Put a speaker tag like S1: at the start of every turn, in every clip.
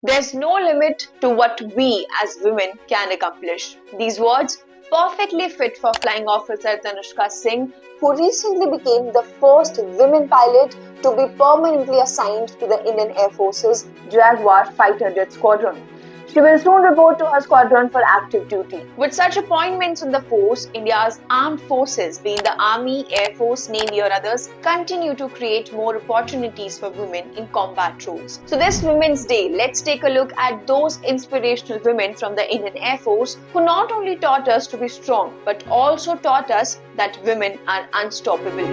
S1: There's no limit to what we as women can accomplish. These words perfectly fit for Flying Officer Tanushka Singh, who recently became the first women pilot to be permanently assigned to the Indian Air Force's Jaguar fighter jet squadron. She will soon report to her squadron for active duty. With such appointments in the force, India's armed forces, being the Army, Air Force, Navy or others, continue to create more opportunities for women in combat roles. So this Women's Day, let's take a look at those inspirational women from the Indian Air Force who not only taught us to be strong, but also taught us that women are unstoppable.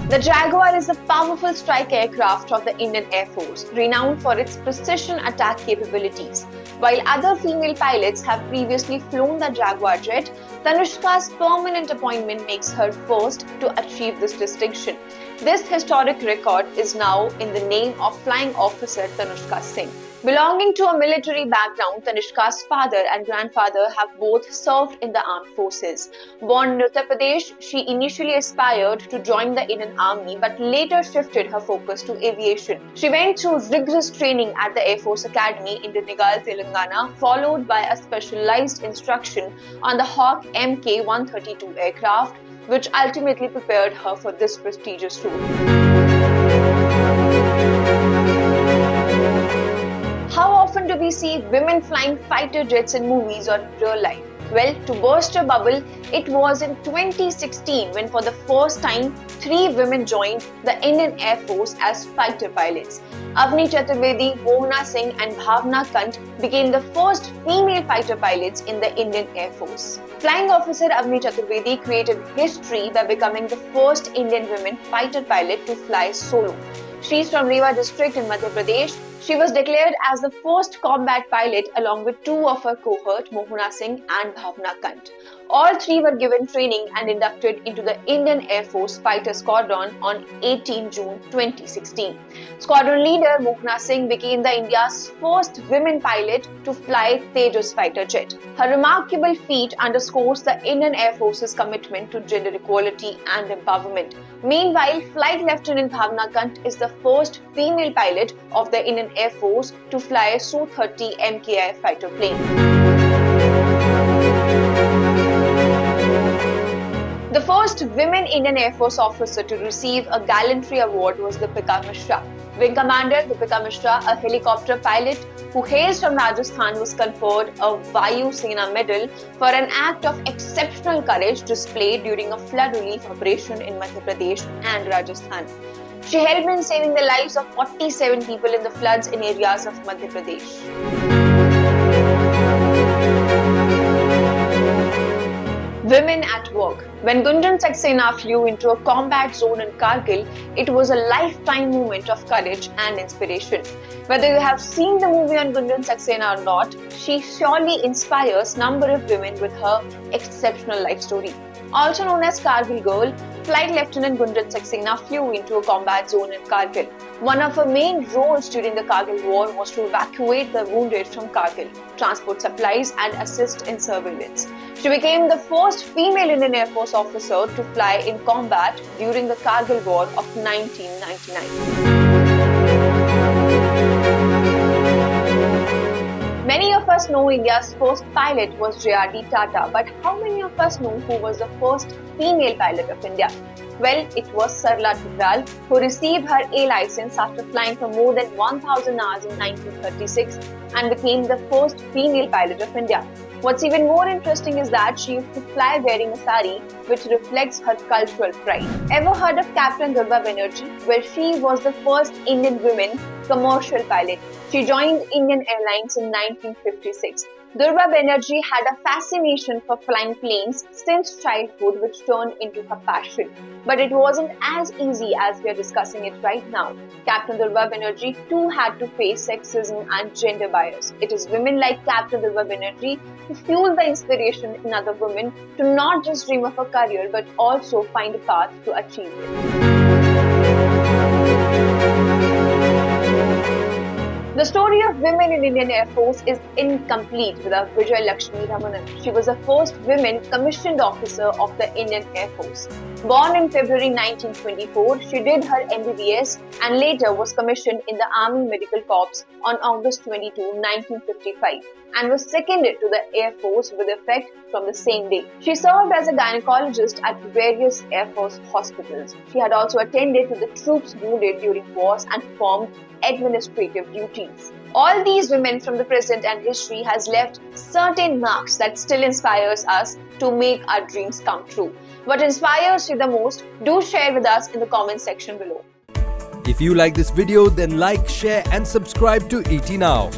S1: The Jaguar is a powerful strike aircraft of the Indian Air Force, renowned for its precision attack capabilities. While other female pilots have previously flown the Jaguar jet, Tanushka's permanent appointment makes her first to achieve this distinction. This historic record is now in the name of Flying Officer Tanushka Singh. Belonging to a military background, Tanushka's father and grandfather have both served in the armed forces. Born in Uttar Pradesh, she initially aspired to join the Indian Army but later shifted her focus to aviation. She went through rigorous training at the Air Force Academy in Dundigal, Telangana, followed by a specialized instruction on the Hawk Mk-132 aircraft, which ultimately prepared her for this prestigious role. How often do we see women flying fighter jets in movies or in real life? Well, to burst a bubble, it was in 2016 when for the first time 3 women joined the Indian Air Force as fighter pilots. Avni Chaturvedi, Mohana Singh and Bhavna Kant became the first female fighter pilots in the Indian Air Force. Flying Officer Avni Chaturvedi created history by becoming the first Indian women fighter pilot to fly solo. She's from Rewa district in Madhya Pradesh. She was declared as the first combat pilot along with 2 of her cohort, Mohana Singh and Bhavna Kant. All 3 were given training and inducted into the Indian Air Force Fighter Squadron on 18 June 2016. Squadron leader Mohana Singh became the India's first women pilot to fly Tejas fighter jet. Her remarkable feat underscores the Indian Air Force's commitment to gender equality and empowerment. Meanwhile, Flight Lieutenant Bhavna Kant is the first female pilot of the Indian Air Force to fly a Su-30 MKI fighter plane. The first women Indian Air Force officer to receive a gallantry award was Deepika Mishra. Wing Commander Deepika Mishra, a helicopter pilot who hails from Rajasthan, was conferred a Vayu Sena Medal for an act of exceptional courage displayed during a flood relief operation in Madhya Pradesh and Rajasthan. She helped in saving the lives of 47 people in the floods in areas of Madhya Pradesh. Women at work. When Gunjan Saxena flew into a combat zone in Kargil, it was a lifetime moment of courage and inspiration. Whether you have seen the movie on Gunjan Saxena or not, she surely inspires a number of women with her exceptional life story. Also known as Kargil Girl, Flight Lieutenant Gunjan Saxena flew into a combat zone in Kargil. One of her main roles during the Kargil War was to evacuate the wounded from Kargil, transport supplies and assist in surveillance. She became the first female Indian Air Force officer to fly in combat during the Kargil War of 1999. Many of us know India's first pilot was J.R.D. Tata, but how many of us know who was the first female pilot of India? Well, it was Sarla Thigral, who received her A license after flying for more than 1,000 hours in 1936 and became the first female pilot of India. What's even more interesting is that she used to fly wearing a sari, which reflects her cultural pride. Ever heard of Captain Durba Banerjee? Well, she was the first Indian woman commercial pilot. She joined Indian Airlines in 1956. Durba Banerjee had a fascination for flying planes since childhood, which turned into her passion. But it wasn't as easy as we are discussing it right now. Captain Durba Banerjee too had to face sexism and gender bias. It is women like Captain Durba Banerjee who fuel the inspiration in other women to not just dream of a career but also find a path to achieve it. The story of women in Indian Air Force is incomplete without Vijay Lakshmi Ramanan. She was the first women commissioned officer of the Indian Air Force. Born in February 1924, she did her MBBS and later was commissioned in the Army Medical Corps on August 22, 1955 and was seconded to the Air Force with effect from the same day. She served as a gynecologist at various Air Force hospitals. She had also attended to the troops wounded during wars and performed administrative duties. All these women from the present and history has left certain marks that still inspires us to make our dreams come true. What inspires you the most? Do share with us in the comment section below.
S2: If you like this video, then like, share and subscribe to ET Now.